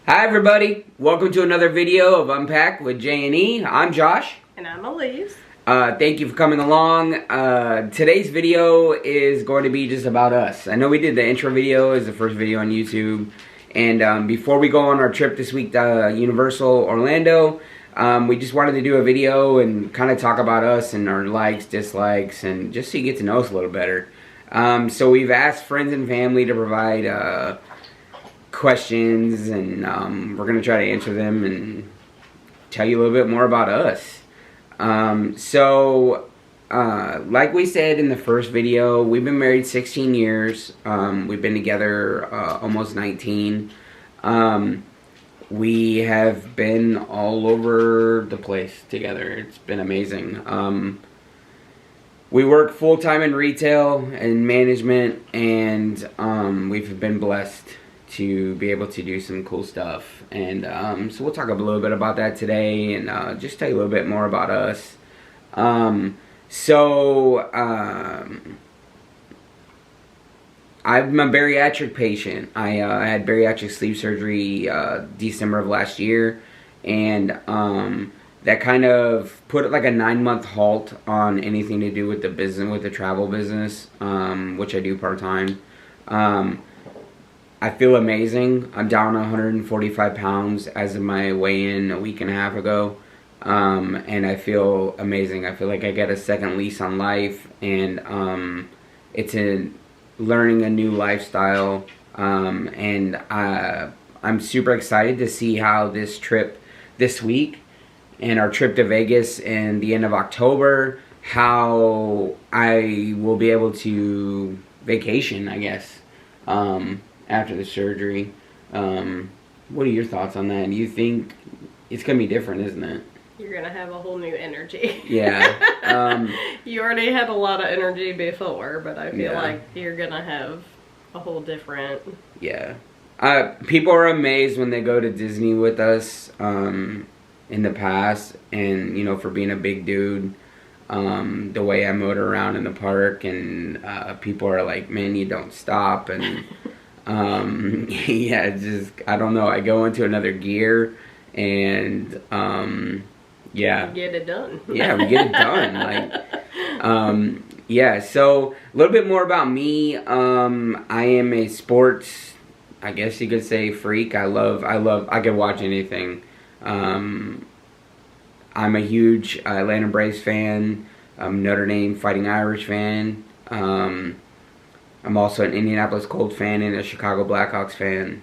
Hi everybody, welcome to another video of Unpack with J&E. I'm Josh. And I'm Elise. Thank you for coming along. Today's video is going to be just about us. I know we did the intro video as the first video on YouTube. And before we go on our trip this week to Universal Orlando, we just wanted to do a video and kind of talk about us and our likes, dislikes, and just so you get to know us a little better. So we've asked friends and family to provide questions, and we're going to try to answer them and tell you a little bit more about us. Like we said in the first video, we've been married 16 years. We've been together almost 19. We have been all over the place together. It's been amazing. We work full-time in retail and management, and we've been blessed to be able to do some cool stuff. And so we'll talk a little bit about that today, and just tell you a little bit more about us. I'm a bariatric patient. I had bariatric sleeve surgery December of last year, and that kind of put like a 9-month halt on anything to do with the business, with the travel business, which I do part-time. I feel amazing. I'm down 145 pounds as of my weigh-in a week and a half ago. And I feel amazing. I feel like I get a second lease on life, and it's learning a new lifestyle. And I'm super excited to see how this trip this week and our trip to Vegas in the end of October, how I will be able to vacation, I guess, after the surgery. What are your thoughts on that? Do you think it's going to be different, isn't it? You're going to have a whole new energy. Yeah. You already had a lot of energy before, but I feel like you're going to have a whole different... Yeah. People are amazed when they go to Disney with us in the past, and, you know, for being a big dude, the way I motor around in the park, and people are like, man, you don't stop, and... yeah, just, I don't know, I go into another gear, and, yeah. You get it done. Yeah, we get it done, like, yeah, so, a little bit more about me. I am a sports, I guess you could say, freak. I could watch anything. I'm a huge Atlanta Braves fan, Notre Dame Fighting Irish fan, I'm also an Indianapolis Colts fan and a Chicago Blackhawks fan.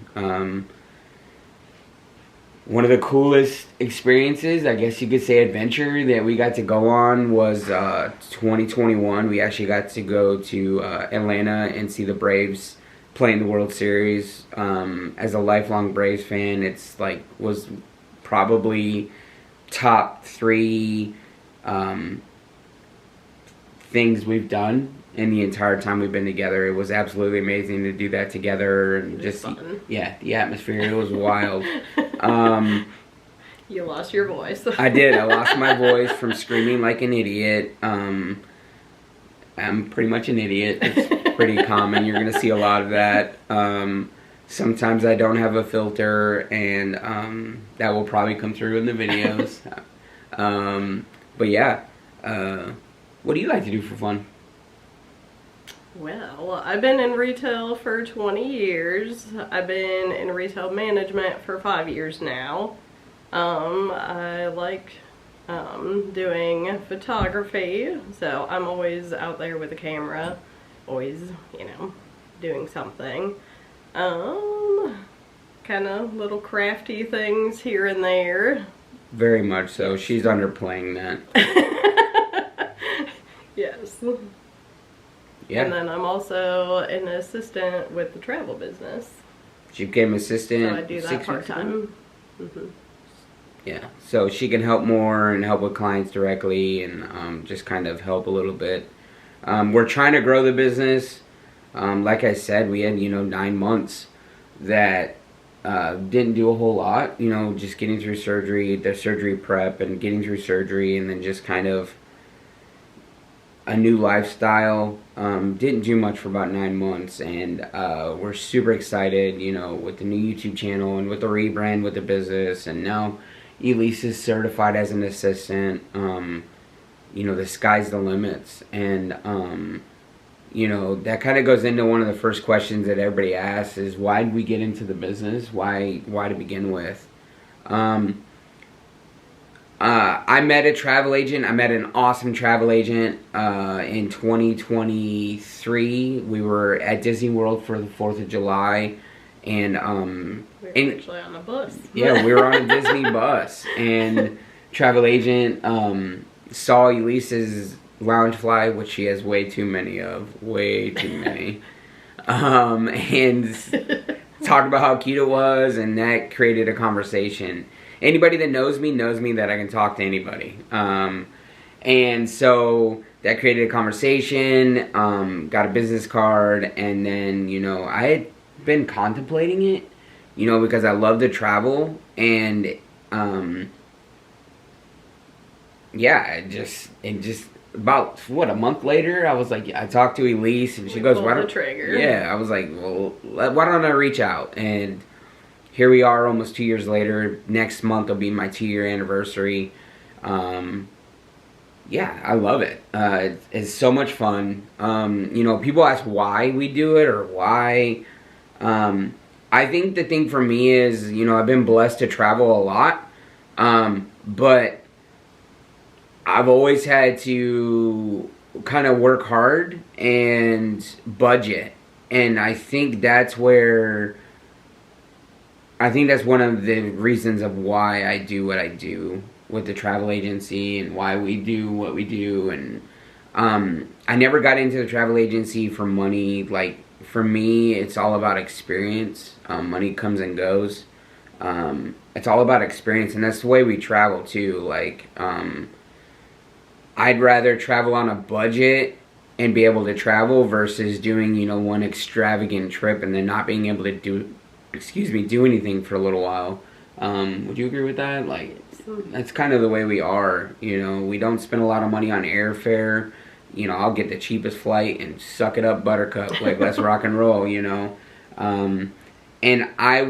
One of the coolest experiences, I guess you could say adventure, that we got to go on was 2021. We actually got to go to Atlanta and see the Braves play in the World Series. As a lifelong Braves fan, it's like, was probably top 3 things we've done in the entire time we've been together. It was absolutely amazing to do that together, and just fun. Yeah, the atmosphere, it was wild. You lost your voice. I did. I lost my voice from screaming like an idiot. I'm pretty much an idiot. It's pretty common. You're gonna see a lot of that. Sometimes I don't have a filter, and that will probably come through in the videos. But yeah, what do you like to do for fun? Well, I've been in retail for 20 years. I've been in retail management for 5 years now. I like doing photography, so I'm always out there with a camera, always, you know, doing something. Kind of little crafty things here and there. Very much so. She's underplaying that. Yes. Yeah. And then I'm also an assistant with the travel business. She became assistant. So I do that part-time. Yeah, so she can help more and help with clients directly, and just kind of help a little bit. We're trying to grow the business. Like I said, we had, 9 months that didn't do a whole lot. Just getting through surgery, the surgery prep, and getting through surgery, and then just kind of a new lifestyle. Didn't do much for about 9 months, and we're super excited, you know, with the new YouTube channel and with the rebrand with the business, and now Elise is certified as an assistant. You know, the sky's the limits, and you know, that kind of goes into one of the first questions that everybody asks is, why did we get into the business? Why to begin with? I met a travel agent. I met an awesome travel agent in 2023. We were at Disney World for the 4th of July. And we were actually on a bus. Yeah, we were on a Disney bus. And travel agent saw Elise's Loungefly, which she has way too many of. Way too many. And talked about how cute it was, and that created a conversation. Anybody that knows me that I can talk to anybody. And so that created a conversation, got a business card, and then, you know, I had been contemplating it, you know, because I love to travel, and yeah, it just about, what, a month later, I was like, I talked to Elise, and she goes, why don't, trigger. Yeah, I was like, well, why don't I reach out? And here we are almost 2 years later. Next month will be my 2-year anniversary. Yeah, I love it. It's so much fun. You know, people ask why we do it or why. I think the thing for me is, you know, I've been blessed to travel a lot. But I've always had to kind of work hard and budget. And I think that's where... I think that's one of the reasons of why I do what I do with the travel agency and why we do what we do. And I never got into the travel agency for money. Like, for me, it's all about experience. Money comes and goes. It's all about experience, and that's the way we travel too. Like, I'd rather travel on a budget and be able to travel versus doing, you know, one extravagant trip and then not being able to do anything for a little while. Would you agree with that? Like, that's kind of the way we are, you know. We don't spend a lot of money on airfare. You know, I'll get the cheapest flight and suck it up, buttercup. Like, let's rock and roll, you know. And I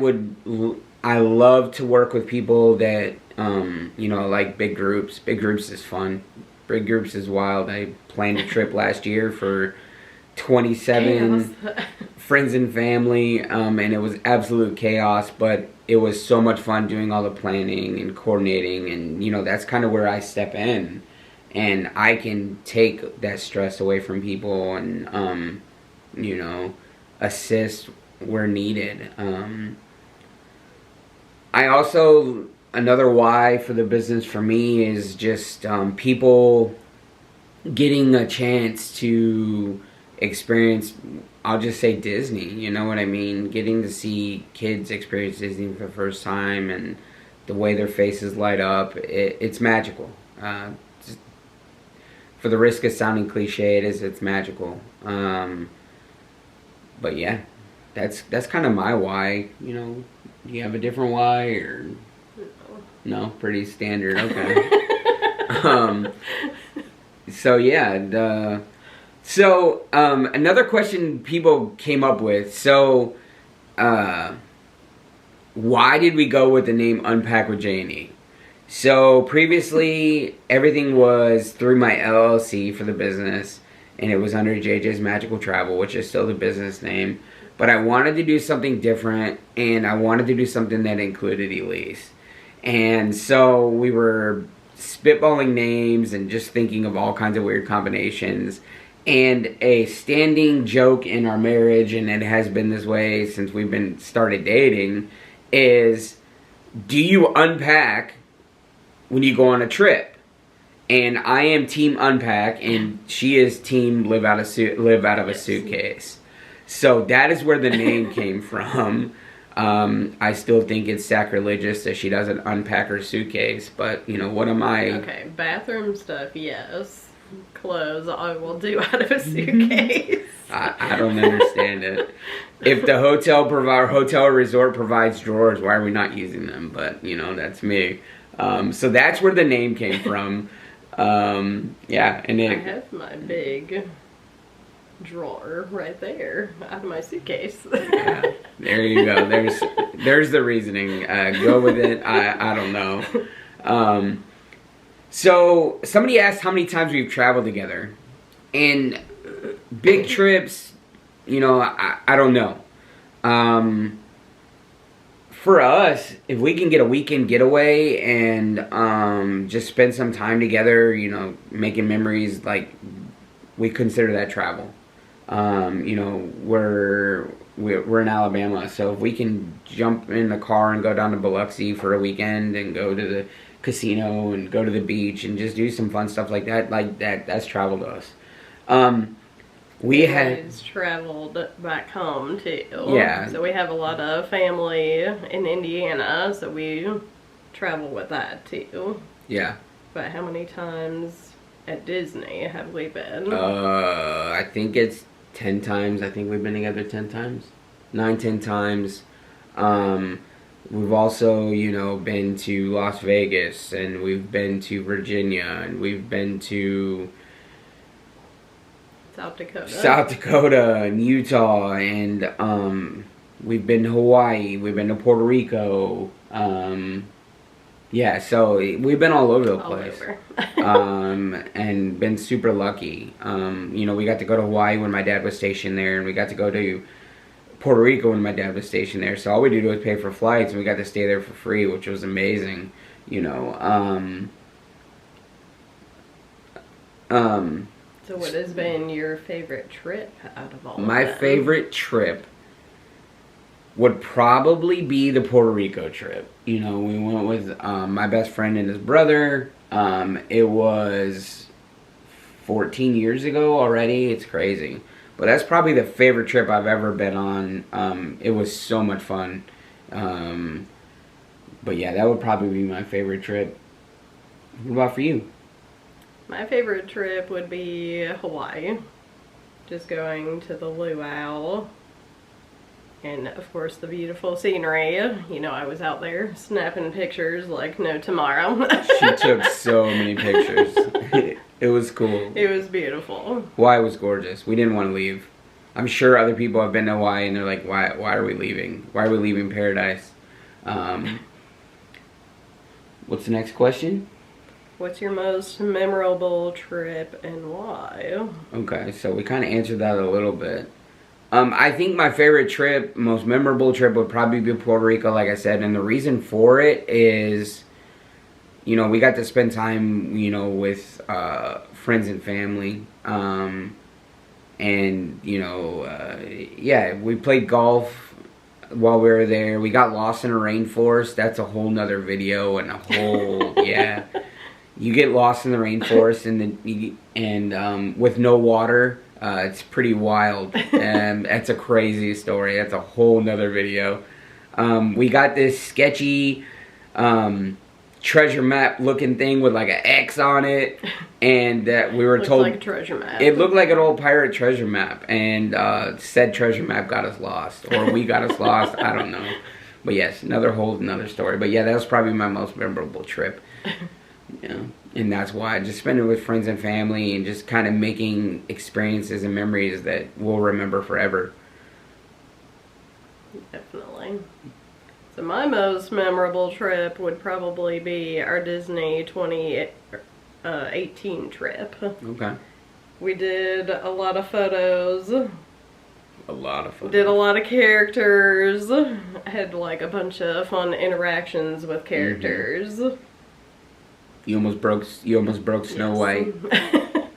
love to work with people that, you know, like big groups. Big groups is fun. Big groups is wild. I planned a trip last year for 27 friends and family, and it was absolute chaos, but it was so much fun doing all the planning and coordinating, and, you know, that's kind of where I step in, and I can take that stress away from people and, you know, assist where needed. I also, another why for the business for me is just people getting a chance to experience, I'll just say Disney, you know what I mean? Getting to see kids experience Disney for the first time and the way their faces light up, it's magical. For the risk of sounding cliche, it's magical. But yeah, that's kind of my why, you know. Do you have a different why, or no? Pretty standard, okay. So yeah, another question people came up with. So, why did we go with the name Unpack with J&E? So previously, everything was through my LLC for the business, and it was under JJ's Magical Travel, which is still the business name. But I wanted to do something different, and I wanted to do something that included Elise. And so we were spitballing names and just thinking of all kinds of weird combinations. And a standing joke in our marriage, and it has been this way since we've started dating, is, do you unpack when you go on a trip? And I am team unpack, and she is team live out of a suitcase. So that is where the name came from. I still think it's sacrilegious that she doesn't unpack her suitcase, but, you know, what am I? Okay, bathroom stuff, yes. Clothes I will do out of a suitcase. I don't understand it. If the hotel or resort provides drawers, why are we not using them? But, you know, that's me. So that's where the name came from. Yeah, and I it, have my big drawer right there out of my suitcase. yeah, there you go. There's the reasoning. Go with it. I don't know. So somebody asked how many times we've traveled together, and big trips. You know, I don't know. For us, if we can get a weekend getaway and just spend some time together, you know, making memories, like, we consider that travel. You know, we're in Alabama, so if we can jump in the car and go down to Biloxi for a weekend and go to the casino and go to the beach and just do some fun stuff like that's travel to us. We had traveled back home too. Yeah. So we have a lot of family in Indiana, so we travel with that too. Yeah. But how many times at Disney have we been? I think it's 10 times. I think we've been together 10 times. 9, 10 times. We've also, you know, been to Las Vegas, and we've been to Virginia, and we've been to South Dakota and Utah, and we've been to Hawaii, we've been to Puerto Rico. Yeah, so we've been all over the place. And been super lucky. You know, we got to go to Hawaii when my dad was stationed there, and we got to go to Puerto Rico when my dad was stationed there. So all we did was pay for flights, and we got to stay there for free, which was amazing. You know. So what has been your favorite trip out of all of My them? favorite trip would probably be the Puerto Rico trip. You know, we went with my best friend and his brother. It was 14 years ago already. It's crazy. But that's probably the favorite trip I've ever been on. It was so much fun. But yeah, that would probably be my favorite trip. What about for you? My favorite trip would be Hawaii. Just going to the luau. And of course the beautiful scenery. You know, I was out there snapping pictures like no tomorrow. She took so many pictures. It was cool. It was beautiful. Hawaii was gorgeous. We didn't want to leave. I'm sure other people have been to Hawaii and they're like, why are we leaving? Why are we leaving paradise? What's the next question? What's your most memorable trip and why? Okay, so we kind of answered that a little bit. I think my favorite trip, most memorable trip would probably be Puerto Rico, like I said. And the reason for it is, you know, we got to spend time, you know, with friends and family. And, you know, yeah, we played golf while we were there. We got lost in a rainforest. That's a whole nother video and a whole, yeah. You get lost in the rainforest and with no water. It's pretty wild, and that's a crazy story. That's a whole nother video. We got this sketchy treasure map looking thing with like an X on it, and we were told like a treasure map. It looked like an old pirate treasure map, and said treasure map got us lost, or we got us lost. I don't know, but yes, another story. But yeah, that was probably my most memorable trip. Yeah, and that's why I just spend it with friends and family and just kind of making experiences and memories that we'll remember forever. Definitely. So my most memorable trip would probably be our Disney 2018 trip. Okay. We did a lot of photos. A lot of fun. Did a lot of characters. Had like a bunch of fun interactions with characters. Mm-hmm. You almost broke Snow White.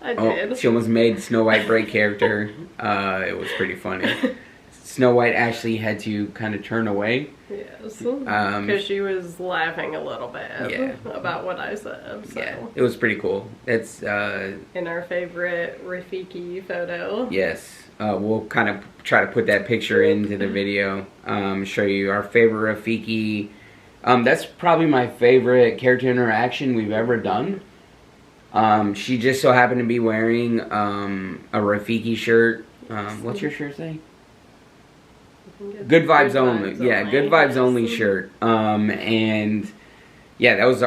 I did. She almost made Snow White break character. It was pretty funny. Snow White actually had to kind of turn away. Yes. Because she was laughing a little bit about what I said. So. Yeah, it was pretty cool. It's in our favorite Rafiki photo. Yes. We'll kind of try to put that picture into the video. Show you our favorite Rafiki. That's probably my favorite character interaction we've ever done. She just so happened to be wearing a Rafiki shirt. What's your shirt say? Good vibes only. Yeah, good vibes only shirt. And Yeah, that was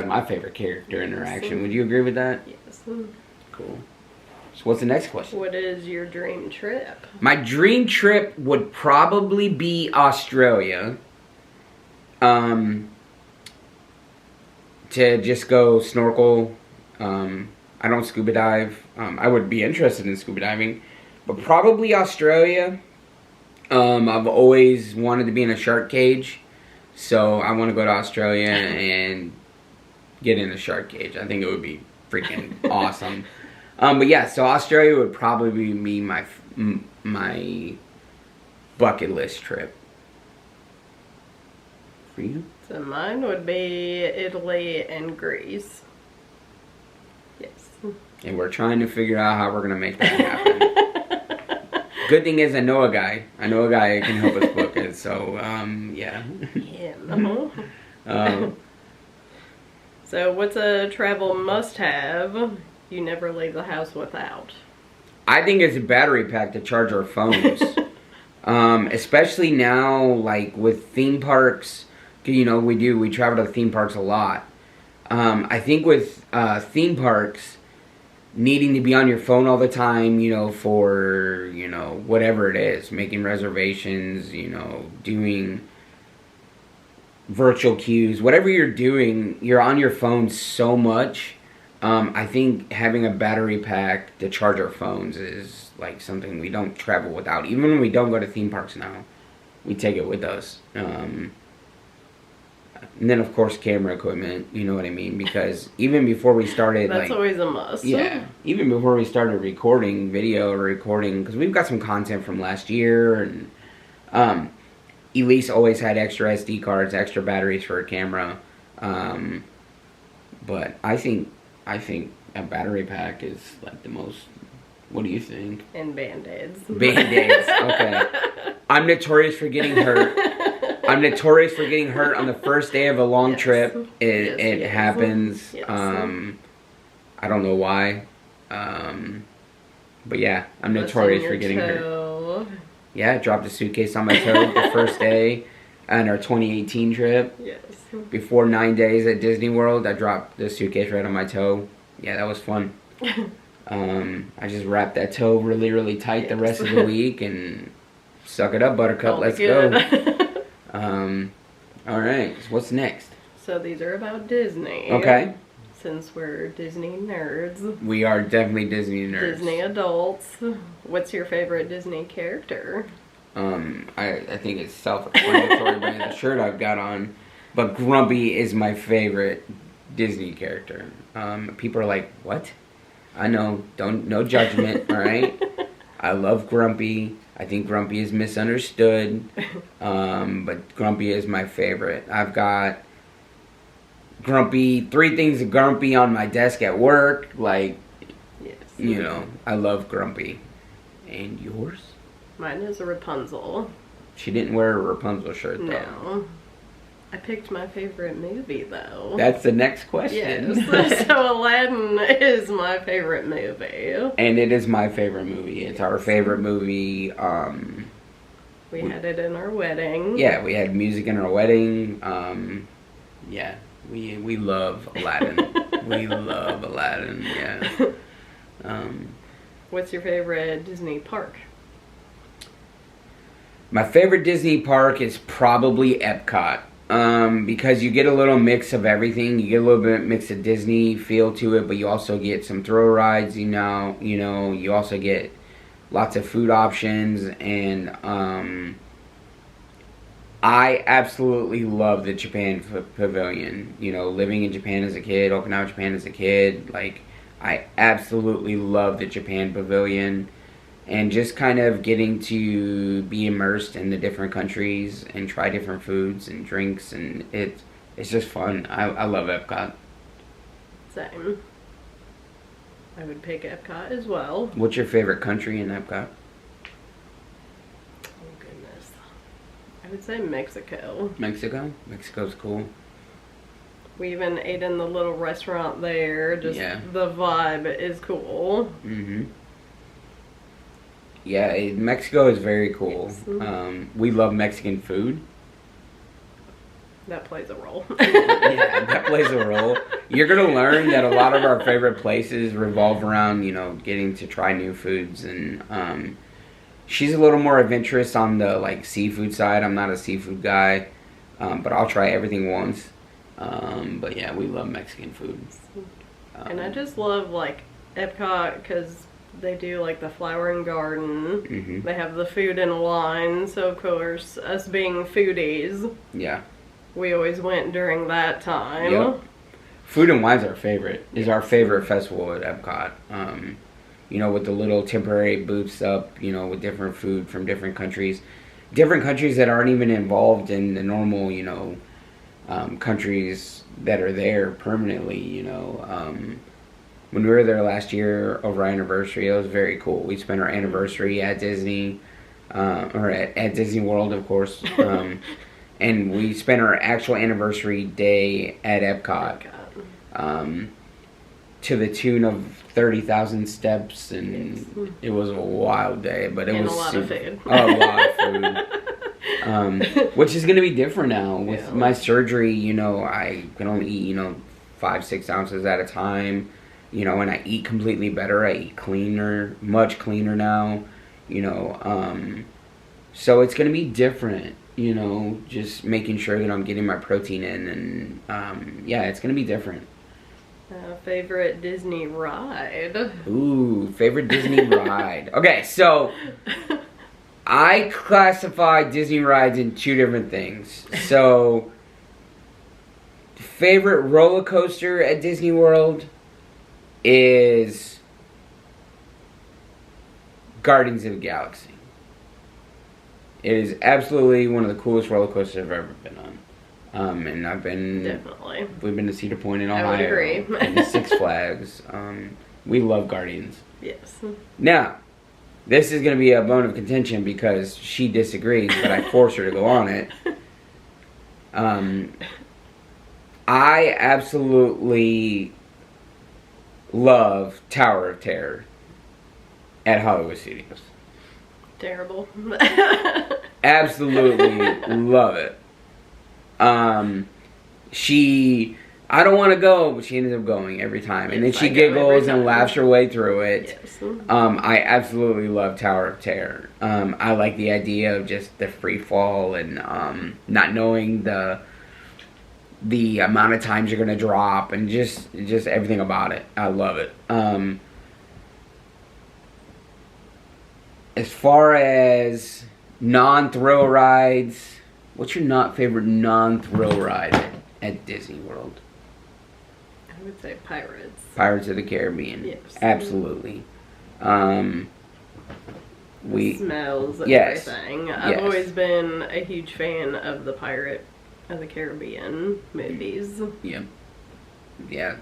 my favorite character interaction. Would you agree with that? Yes. Cool. So what's the next question? What is your dream trip? My dream trip would probably be Australia. To just go snorkel. I don't scuba dive. I would be interested in scuba diving, but probably Australia. I've always wanted to be in a shark cage, so I want to go to Australia and get in a shark cage. I think it would be freaking awesome. But yeah, so Australia would probably be my bucket list trip. For you? So mine would be Italy and Greece. Yes. And we're trying to figure out how we're gonna make that happen. Good thing is I know a guy who can help us book it. So yeah. Yeah. So what's a travel must-have you never leave the house without? I think it's a battery pack to charge our phones. Especially now, like with theme parks. You know, we travel to theme parks a lot. I think with theme parks, needing to be on your phone all the time, you know, for, you know, whatever it is, making reservations, you know, doing virtual queues, whatever you're doing, you're on your phone so much. I think having a battery pack to charge our phones is like something we don't travel without. Even when we don't go to theme parks now, we take it with us. And then, of course, camera equipment, you know what I mean? Because even before we started, That's always a must. Yeah, even before we started recording video or recording, because we've got some content from last year, and Elise always had extra SD cards, extra batteries for her camera. But I think a battery pack is like the most. What do you think? And Band-Aids. Band-Aids, okay. I'm notorious for getting hurt. I'm notorious for getting hurt on the first day of a long trip. It happens. Yes. I don't know why. But yeah, I'm notorious for getting hurt. Yeah, I dropped a suitcase on my toe the first day on our 2018 trip. Yes. Before 9 days at Disney World, I dropped the suitcase right on my toe. Yeah, that was fun. I just wrapped that toe really, really tight the rest of the week and suck it up, Buttercup. Let's go. All right. So what's next? So these are about Disney. Okay. Since we're Disney nerds. We are definitely Disney nerds. Disney adults. What's your favorite Disney character? I think it's self-explanatory by the shirt I've got on, but Grumpy is my favorite Disney character. People are like, what? I know, no judgment, all right? I love Grumpy. I think Grumpy is misunderstood, but Grumpy is my favorite. I've got Grumpy, 3 things of Grumpy on my desk at work. Like, yes. You know, I love Grumpy. And yours? Mine is a Rapunzel. She didn't wear a Rapunzel shirt, though. No. I picked my favorite movie, though. That's the next question. Yes. So Aladdin is my favorite movie. And it is my favorite movie. It's our favorite movie. We had it in our wedding. Yeah, we had music in our wedding. Yeah, we love Aladdin. We love Aladdin, yeah. What's your favorite Disney park? My favorite Disney park is probably Epcot. Because you get a little mix of everything. You get a little bit mix of Disney feel to it, but you also get some thrill rides, you know, you also get lots of food options, and I absolutely love the Japan Pavilion. You know, living in Japan as a kid, Okinawa, Japan as a kid, like, I absolutely love the Japan Pavilion. And just kind of getting to be immersed in the different countries and try different foods and drinks, and it's just fun. I love Epcot. Same. I would pick Epcot as well. What's your favorite country in Epcot? Oh goodness. I would say Mexico. Mexico? Mexico's cool. We even ate in the little restaurant there. Just the vibe is cool. Mm-hmm. Yeah, Mexico is very cool. Yes. We love Mexican food. That plays a role. Yeah, that plays a role. You're gonna learn that a lot of our favorite places revolve around, getting to try new foods, and she's a little more adventurous on the like seafood side. I'm not a seafood guy, but I'll try everything once. But yeah, we love Mexican food. And I just love like Epcot because they do like the flower and garden. Mm-hmm. They have the food and wine. So of course, us being foodies, Yeah. we always went during that time. Yep. Food and Wine's our favorite. Is our favorite festival at Epcot. With the little temporary booths up, with different food from different countries that aren't even involved in the normal, countries that are there permanently. When we were there last year over our anniversary, it was very cool. We spent our anniversary at Disney, or at Disney World, of course. And we spent our actual anniversary day at Epcot, to the tune of 30,000 steps, and it was a wild day, but it was a lot of food. A lot of food, which is going to be different now with my surgery. I can only eat 5-6 ounces at a time, and I eat completely better. I eat cleaner, much cleaner now, so it's going to be different. Just making sure that I'm getting my protein in, and it's gonna be different. Favorite Disney ride? Ooh, favorite Disney ride. Okay, so I classify Disney rides in 2 different things. So, favorite roller coaster at Disney World is Guardians of the Galaxy. It is absolutely one of the coolest roller coasters I've ever been on. And I've been... Definitely. We've been to Cedar Point in Ohio. I would agree. And Six Flags. We love Guardians. Yes. Now, this is going to be a bone of contention because she disagrees, but I force her to go on it. I absolutely love Tower of Terror at Hollywood Studios. Terrible. Absolutely love it. I don't want to go, but she ends up going every time. And then she giggles and laughs her way through it. Yes. I absolutely love Tower of Terror. I like the idea of just the free fall and not knowing the amount of times you're going to drop and just everything about it. I love it. As far as non-thrill rides, what's your favorite non-thrill ride at Disney World? I would say Pirates. Pirates of the Caribbean. Yes. Absolutely. The smells and everything. I've always been a huge fan of the Pirate of the Caribbean movies. Yep. Yeah,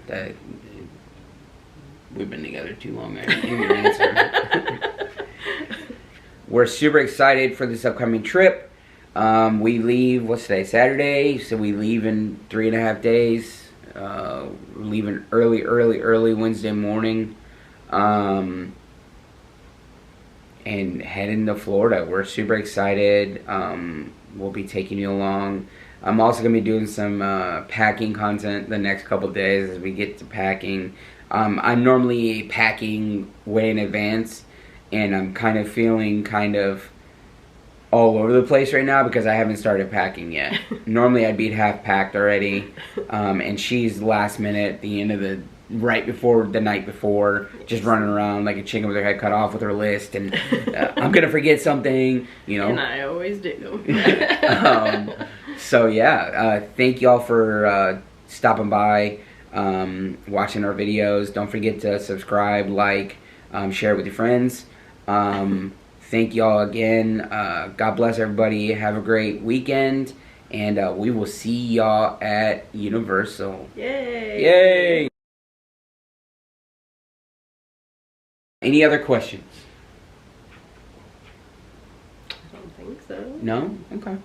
we've been together too long. I didn't give you an answer. We're super excited for this upcoming trip. We leave, what's today, Saturday? So we leave in 3.5 days. We're leaving early Wednesday morning. And heading to Florida. We're super excited. We'll be taking you along. I'm also going to be doing some packing content the next couple days as we get to packing. I'm normally packing way in advance. And I'm kind of feeling all over the place right now because I haven't started packing yet. Normally I'd be half packed already. And she's last minute, the end of the night before, just running around like a chicken with her head cut off with her list. And I'm going to forget something, And I always do. So yeah, thank y'all for stopping by, watching our videos. Don't forget to subscribe, like, share it with your friends. Thank y'all again. God bless everybody. Have a great weekend. And we will see y'all at Universal. Yay! Yay! Any other questions? I don't think so. No? Okay.